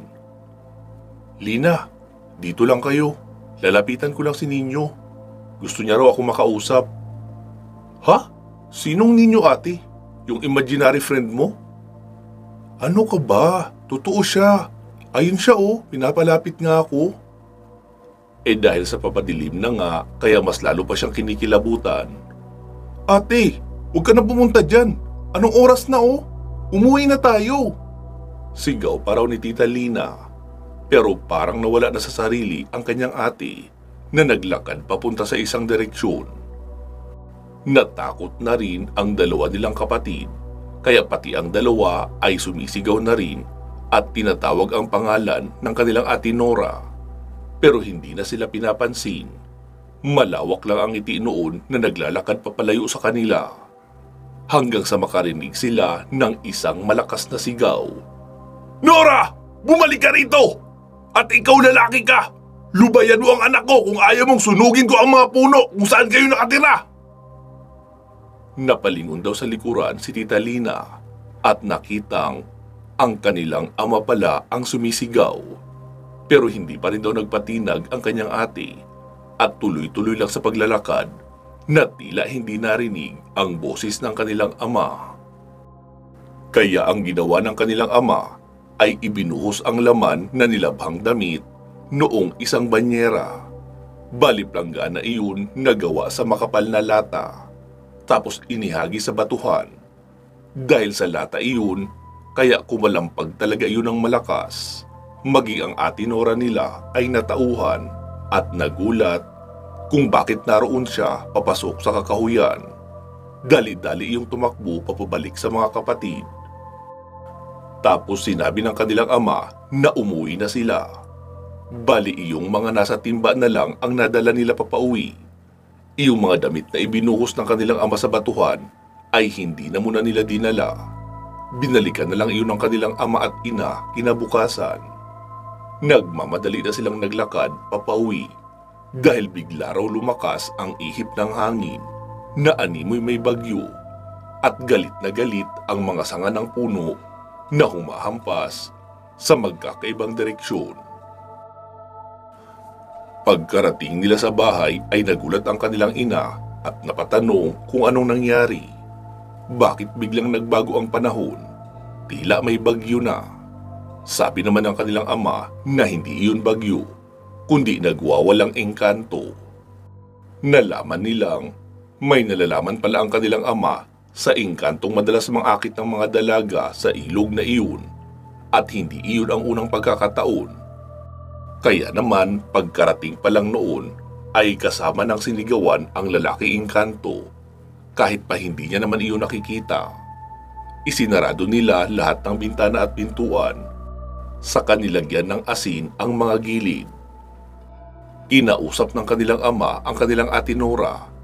"Lina, dito lang kayo. Lalapitan ko lang si Ninyo. Gusto niya raw ako makausap." "Ha? Sinong Ninyo, ate? Yung imaginary friend mo?" "Ano ka ba? Totoo siya. Ayun siya pinapalapit nga ako." Dahil sa papadilim na nga, kaya mas lalo pa siyang kinikilabutan. "Ate, huwag ka na pumunta dyan. Anong oras na Umuwi na tayo." Sigaw pa raw ni Tita Lina, pero parang nawala na sa sarili ang kanyang ate na naglakad papunta sa isang direksyon. Natakot na rin ang dalawa nilang kapatid, kaya pati ang dalawa ay sumisigaw na rin at tinatawag ang pangalan ng kanilang ate Nora. Pero hindi na sila pinapansin. Malawak lang ang ngiti noon na naglalakad papalayo sa kanila. Hanggang sa makarinig sila ng isang malakas na sigaw. "Nora! Bumalik ka rito! At ikaw lalaki ka! Lubayan mo ang anak ko kung ayaw mong sunugin ko ang mga puno kung saan kayo nakatira!" Napalingon daw sa likuran si Tita Lina at nakitang ang kanilang ama pala ang sumisigaw. Pero hindi pa rin daw nagpatinag ang kanyang ate at tuloy-tuloy lang sa paglalakad na tila hindi narinig ang boses ng kanilang ama. Kaya ang ginawa ng kanilang ama ay ibinuhos ang laman na nilabhang damit noong isang banyera. Baliplangga na iyon nagawa sa makapal na lata, tapos inihagi sa batuhan. Dahil sa lata iyon, kaya kumalampag talaga iyon ng malakas. Maging ang ate Nora nila ay natauhan at nagulat kung bakit naroon siya papasok sa kakahuyan. Dali-dali iyong tumakbo papabalik sa mga kapatid. Tapos sinabi ng kanilang ama na umuwi na sila. Bali iyong mga nasa timba na lang ang nadala nila papauwi. Iyong mga damit na ibinuhos ng kanilang ama sa batuhan ay hindi na muna nila dinala. Binalikan na lang iyon ng kanilang ama at ina kinabukasan. Nagmamadali na silang naglakad papauwi dahil bigla raw lumakas ang ihip ng hangin na animoy may bagyo at galit na galit ang mga sanga ng puno na humahampas sa magkakaibang direksyon. Pagkarating nila sa bahay ay nagulat ang kanilang ina at napatanong kung anong nangyari. Bakit biglang nagbago ang panahon? Tila may bagyo na. Sabi naman ng kanilang ama na hindi iyon bagyo, kundi nagwawalang engkanto. Nalaman nilang may nalalaman pala ang kanilang ama sa engkantong madalas mangakit ng mga dalaga sa ilog na iyon at hindi iyon ang unang pagkakataon. Kaya naman pagkarating pa lang noon ay kasama ng sinigawan ang lalaki engkanto kahit pa hindi niya naman iyon nakikita. Isinarado nila lahat ng bintana at pintuan, saka nilagyan ng asin ang mga gilid. Kinausap ng kanilang ama ang kanilang ate Nora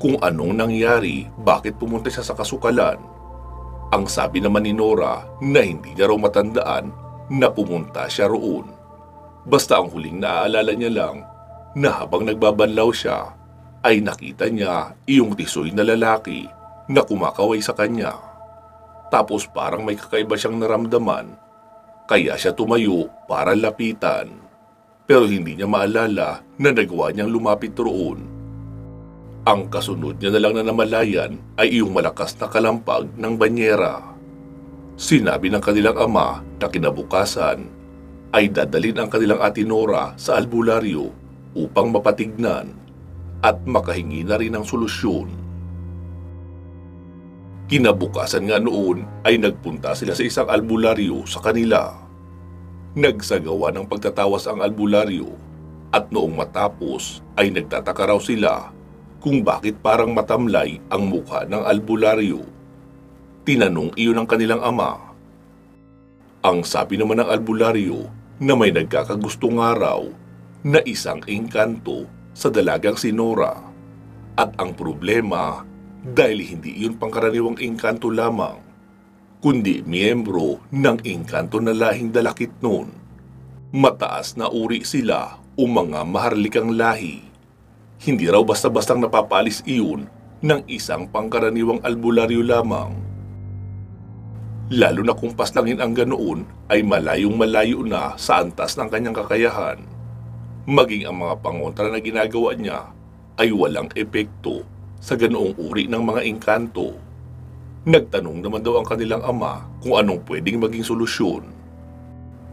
kung anong nangyari, bakit pumunta siya sa kasukalan. Ang sabi naman ni Nora na hindi niya raw matandaan na pumunta siya roon. Basta ang huling naaalala niya lang na habang nagbabanlaw siya ay nakita niya iyong tisoy na lalaki na kumakaway sa kanya. Tapos parang may kakaiba siyang naramdaman, kaya siya tumayo para lapitan. Pero hindi niya maalala na nagawa niyang lumapit roon. Ang kasunod niya na lang na namalayan ay iyong malakas na kalampag ng banyera. Sinabi ng kanilang ama na kinabukasan ay dadalhin ang kanilang ate Nora sa albularyo upang mapatignan at makahingi na rin ng solusyon. Kinabukasan nga noon ay nagpunta sila sa isang albularyo sa kanila. Nagsagawa ng pagtatawas ang albularyo at noong matapos ay nagtataka raw sila kung bakit parang matamlay ang mukha ng albularyo. Tinanong iyon ng kanilang ama. Ang sabi naman ng albularyo na may nagkakagusto nga raw na isang engkanto sa dalagang si Nora. At ang problema dahil hindi iyon pangkaraniwang engkanto lamang, kundi miyembro ng engkanto na lahing dalakit noon. Mataas na uri sila o mga maharlikang lahi. Hindi raw basta-bastang napapalis iyon ng isang pangkaraniwang albularyo lamang. Lalo na kung paslangin ang ganoon ay malayong malayo na sa antas ng kanyang kakayahan. Maging ang mga pangontra na ginagawa niya ay walang epekto sa ganoong uri ng mga engkanto. Nagtanong naman daw ang kanilang ama kung anong pwedeng maging solusyon.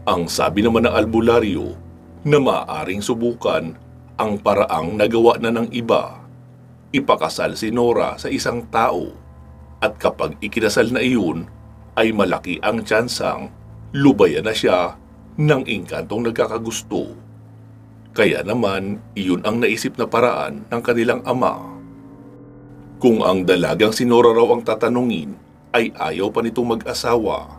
Ang sabi naman ng albularyo na maaaring subukan ang paraang nagawa na ng iba. Ipakasal si Nora sa isang tao at kapag ikinasal na iyon ay malaki ang tsansang Lubayan na siya ng engkantong nagkakagusto. Kaya naman, iyon ang naisip na paraan ng kanilang ama. Kung ang dalagang si Nora raw ang tatanungin, ay ayaw pa nitong mag-asawa.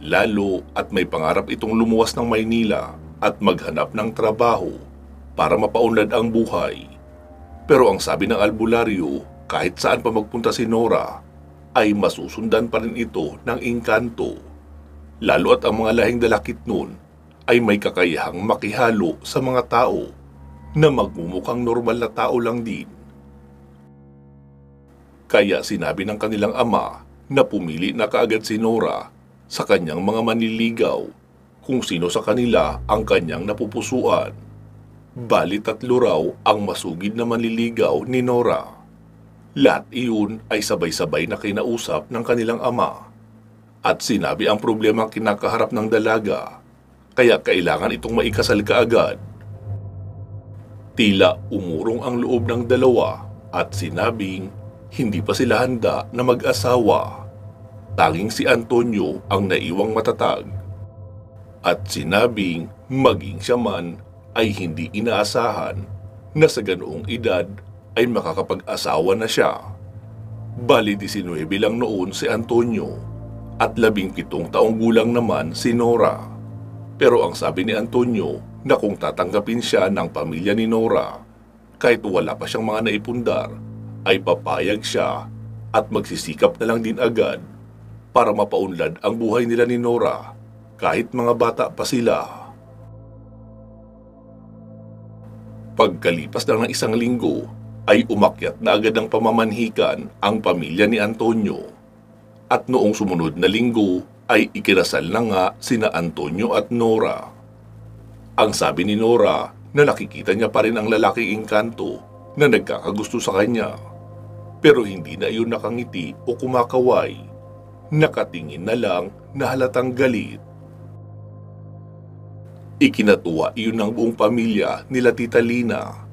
Lalo at may pangarap itong lumuwas ng Maynila at maghanap ng trabaho para mapaunlad ang buhay. Pero ang sabi ng albularyo, kahit saan pa magpunta si Nora, ay masusundan pa rin ito ng engkanto. Lalo at ang mga lahing dalakit nun ay may kakayahang makihalo sa mga tao na magmumukhang normal na tao lang din. Kaya sinabi ng kanilang ama na pumili na kaagad si Nora sa kanyang mga manliligaw kung sino sa kanila ang kanyang napupusuan. Bali 3 raw ang masugid na manliligaw ni Nora. Lahat iyon ay sabay-sabay na kinausap ng kanilang ama at sinabi ang problema ang kinakaharap ng dalaga, kaya kailangan itong maikasal kaagad. Tila umurong ang loob ng dalawa at sinabing hindi pa sila handa na mag-asawa. Tanging si Antonio ang naiwang matatag. At sinabing maging siya man ay hindi inaasahan na sa ganoong edad ay makakapag-asawa na siya. Bali 19 lang noon si Antonio at 17 taong gulang naman si Nora. Pero ang sabi ni Antonio na kung tatanggapin siya ng pamilya ni Nora, kahit wala pa siyang mga naipundar, ay papayag siya at magsisikap na lang din agad para mapaunlad ang buhay nila ni Nora kahit mga bata pa sila. Pagkalipas lang ng 1 linggo, ay umakyat na agad ng pamamanhikan ang pamilya ni Antonio. At noong sumunod na linggo ay ikinasal na nga sina Antonio at Nora. Ang sabi ni Nora na nakikita niya pa rin ang lalaking engkanto na nagkakagusto sa kanya. Pero hindi na iyon nakangiti o kumakaway. Nakatingin na lang na halatang galit. Ikinatuwa iyon ng buong pamilya nila Tita Lina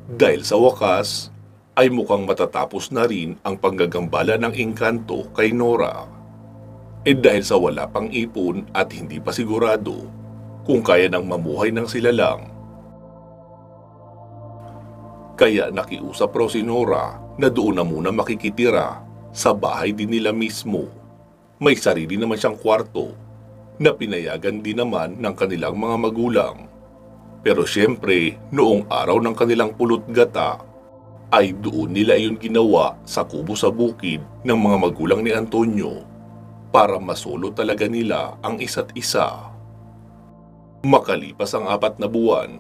dahil sa wakas ay mukhang matatapos na rin ang panggagambala ng engkanto kay Nora. Dahil sa wala pang ipon at hindi pa sigurado kung kaya nang mamuhay ng sila lang. Kaya nakiusap raw si Nora na doon na muna makikitira sa bahay din nila mismo. May sarili naman siyang kwarto na pinayagan din naman ng kanilang mga magulang. Pero syempre, noong araw ng kanilang pulot gata, ay doon nila iyon ginawa sa kubo sa bukid ng mga magulang ni Antonio para masolo talaga nila ang isa't isa. Makalipas ang 4 na buwan,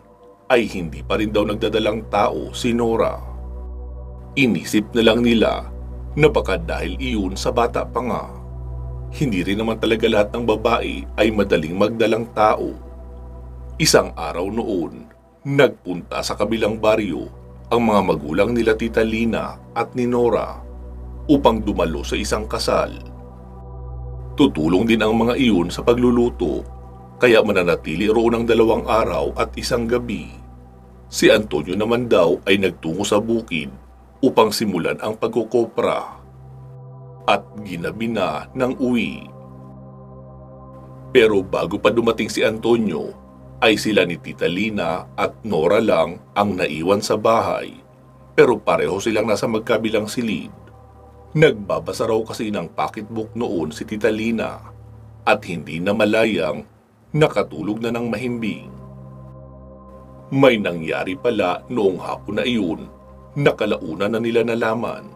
ay hindi pa rin daw nagdadalang tao si Nora. Inisip na lang nila na baka dahil iyon sa bata pa nga. Hindi rin naman talaga lahat ng babae ay madaling magdalang tao. Isang araw noon, nagpunta sa kabilang baryo ang mga magulang nila Tita Lina at ni Nora upang dumalo sa isang kasal. Tutulong din ang mga iyon sa pagluluto, kaya mananatili roon ng 2 araw at 1 gabi. Si Antonio naman daw ay nagtungo sa bukid upang simulan ang pagkukopra. At ginabi na ng uwi. Pero bago pa dumating si Antonio, ay sila ni Tita Lina at Nora lang ang naiwan sa bahay. Pero pareho silang nasa magkabilang silid. Nagbabasa raw kasi ng pocketbook noon si Tita Lina at hindi na malayang nakatulog na ng mahimbing. May nangyari pala noong hapon na iyon, nakalauna na nila nalaman.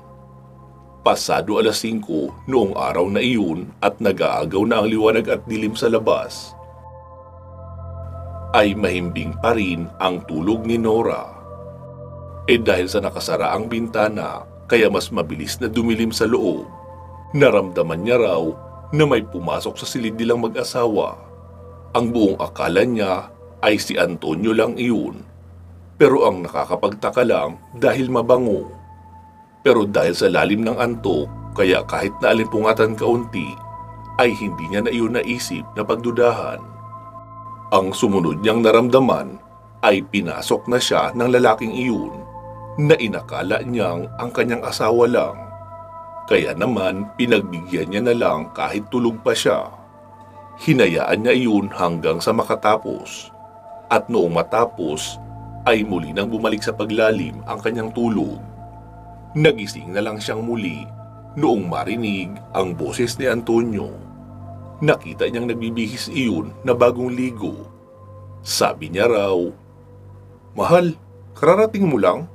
Pasado 5:00 noong araw na iyon at nag-aagaw na ang liwanag at dilim sa labas, ay mahimbing pa rin ang tulog ni Nora. Dahil sa nakasara ang bintana, kaya mas mabilis na dumilim sa loob. Naramdaman niya raw na may pumasok sa silid nilang mag-asawa. Ang buong akala niya ay si Antonio lang iyon. Pero ang nakakapagtaka lang dahil mabango. Pero dahil sa lalim ng antok, kaya kahit naalimpungatan kaunti, ay hindi niya na iyon naisip na pagdudahan. Ang sumunod niyang naramdaman ay pinasok na siya ng lalaking iyon na inakala niyang ang kanyang asawa lang. Kaya naman pinagbigyan niya na lang kahit tulog pa siya. Hinayaan niya iyon hanggang sa makatapos. At noong matapos, ay muli nang bumalik sa paglalim ang kanyang tulog. Nagising na lang siyang muli noong marinig ang boses ni Antonio. Nakita niyang nagbibihis iyon na bagong ligo. Sabi niya raw, "Mahal, kararating mo lang?"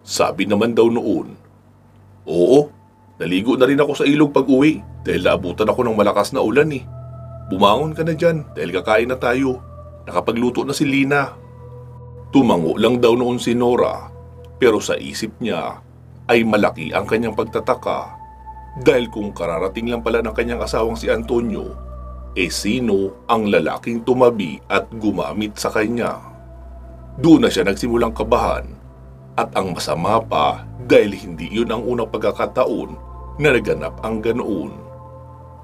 Sabi naman daw noon, "Oo, naligo na rin ako sa ilog pag-uwi dahil naabutan ako ng malakas na ulan eh. Bumangon ka na dyan dahil kakain na tayo. Nakapagluto na si Lina." Tumango lang daw noon si Nora, pero sa isip niya ay malaki ang kanyang pagtataka dahil kung kararating lang pala ng kanyang asawang si Antonio, sino ang lalaking tumabi at gumamit sa kanya? Doon na siya nagsimulang kabahan at ang masama pa dahil hindi yun ang unang pagkakataon na naganap ang ganoon.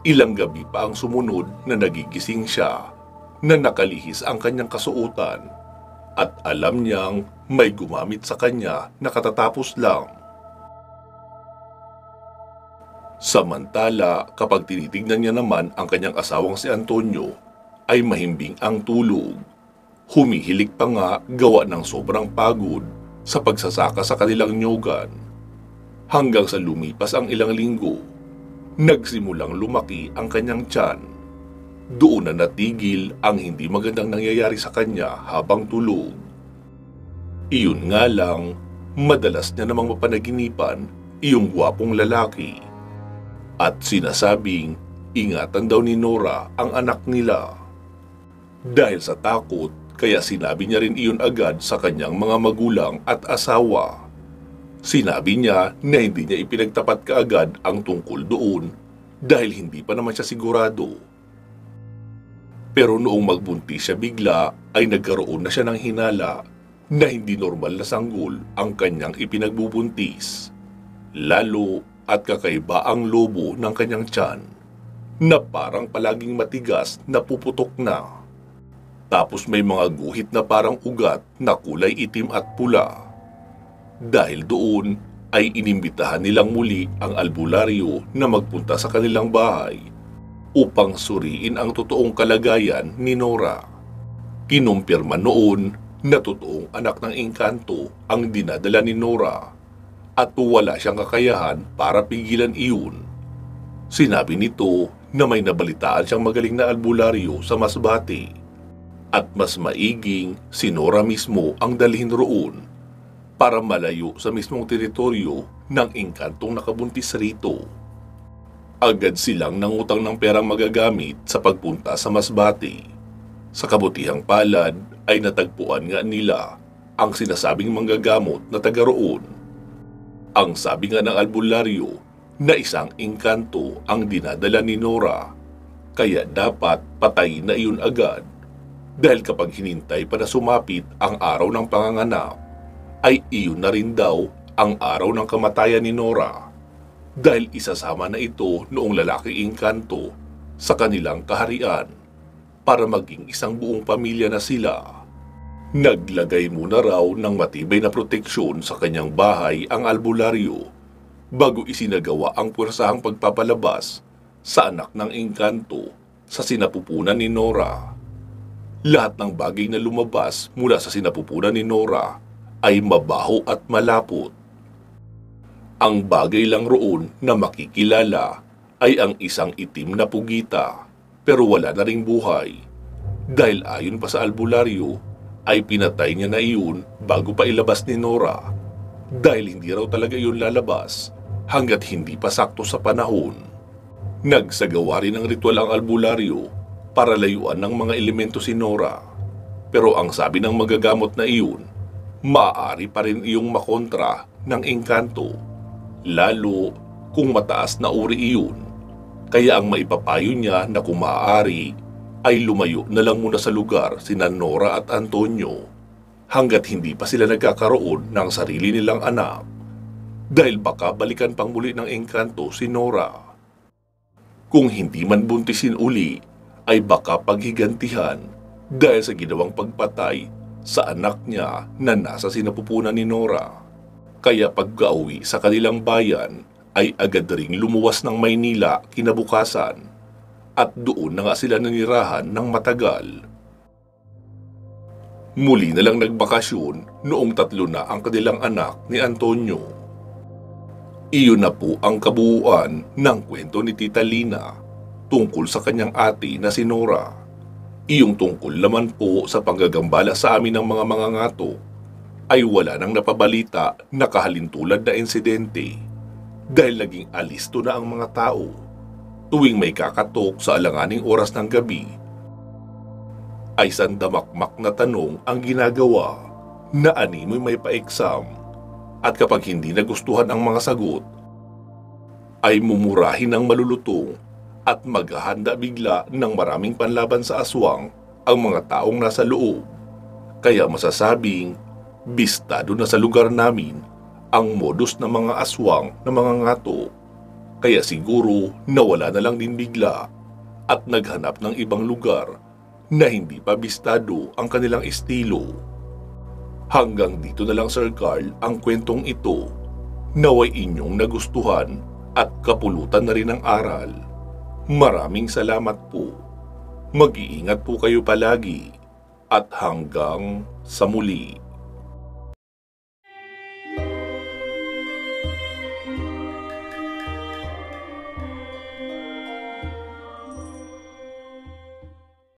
Ilang gabi pa ang sumunod na nagigising siya na nakalihis ang kanyang kasuotan at alam niyang may gumamit sa kanya na katatapos lang. Samantala, kapag tinitignan niya naman ang kanyang asawang si Antonio, ay mahimbing ang tulog. Humihilik pa nga gawa ng sobrang pagod sa pagsasaka sa kanilang nyugan. Hanggang sa lumipas ang ilang linggo, nagsimulang lumaki ang kanyang tiyan. Doon na natigil ang hindi magandang nangyayari sa kanya habang tulog. Iyon nga lang, madalas niya namang mapanaginipan iyong gwapong lalaki. At sinasabing, ingatan daw ni Nora ang anak nila. Dahil sa takot, kaya sinabi niya rin iyon agad sa kanyang mga magulang at asawa. Sinabi niya na hindi niya ipinagtapat kaagad ang tungkol doon dahil hindi pa naman siya sigurado. Pero noong magbuntis siya bigla ay nagkaroon na siya ng hinala na hindi normal na sanggol ang kanyang ipinagbubuntis. Lalo at kakaiba ang lobo ng kanyang tiyan na parang palaging matigas na puputok na. Tapos may mga guhit na parang ugat na kulay itim at pula. Dahil doon ay inimbitahan nilang muli ang albularyo na magpunta sa kanilang bahay upang suriin ang totoong kalagayan ni Nora. Kinumpirma noon na totoong anak ng engkanto ang dinadala ni Nora at wala siyang kakayahan para pigilan iyon. Sinabi nito na may nabalitaan siyang magaling na albularyo sa Masbate at mas maiging si Nora mismo ang dalhin roon para malayo sa mismong teritoryo ng engkantong nakabuntis rito. Agad silang nangutang ng perang magagamit sa pagpunta sa Masbate. Sa kabutihang palad ay natagpuan nga nila ang sinasabing manggagamot na taga roon. Ang sabi nga ng albularyo na isang engkanto ang dinadala ni Nora, kaya dapat patayin na iyon agad dahil kapag hinintay pa na sumapit ang araw ng panganganak, ay iyon na rin daw ang araw ng kamatayan ni Nora dahil isasama na ito noong lalaki engkanto sa kanilang kaharian para maging isang buong pamilya na sila. Naglagay muna raw ng matibay na proteksyon sa kanyang bahay ang albularyo bago isinagawa ang puwersahang pagpapalabas sa anak ng engkanto sa sinapupunan ni Nora. Lahat ng bagay na lumabas mula sa sinapupunan ni Nora ay mabaho at malapot. Ang bagay lang roon na makikilala ay ang isang itim na pugita pero wala na ring buhay dahil ayon pa sa albularyo ay pinatay niya na iyon bago pa ilabas ni Nora dahil hindi raw talaga iyon lalabas hanggat hindi pa sakto sa panahon. Nagsagawa rin ng ritual ang albularyo para layuan ng mga elemento si Nora, pero ang sabi ng magagamot na iyon, maaari pa rin iyong makontra ng engkanto, lalo kung mataas na uri iyon. Kaya ang maipapayo niya na kung maaari ay lumayo na lang muna sa lugar sina Nora at Antonio hanggat hindi pa sila nagkakaroon ng sarili nilang anak dahil baka balikan pang muli ng engkanto si Nora. Kung hindi man buntisin uli ay baka paghigantihan dahil sa ginawang pagpatay sa anak niya na nasa sinapupunan ni Nora. Kaya pagka-uwi sa kanilang bayan ay agad ring lumuwas ng Maynila kinabukasan at doon na nga sila nanirahan ng matagal. Muli na lang nagbakasyon noong 3 na ang kanilang anak ni Antonio. Iyon na po ang kabuuan ng kwento ni Tita Lina tungkol sa kanyang ate na si Nora. Iyong tungkol naman po sa panggagambala sa amin ng mga mangangato ay wala nang napabalita na kahalintulad na insidente dahil naging alisto na ang mga tao tuwing may kakatok sa alanganing oras ng gabi ay sandamakmak na tanong ang ginagawa na animoy may pa-exam at kapag hindi nagustuhan ang mga sagot ay mumurahin ng malulutong at maghahanda bigla ng maraming panlaban sa aswang ang mga taong nasa loob. Kaya masasabing bistado na sa lugar namin ang modus ng mga aswang na mga ngato. Kaya siguro nawala na lang din bigla at naghanap ng ibang lugar na hindi pa bistado ang kanilang estilo. Hanggang dito na lang Sir Carl ang kwentong ito. Naway inyong nagustuhan at kapulutan na rin ang aral. Maraming salamat po. Mag-iingat po kayo palagi at hanggang sa muli.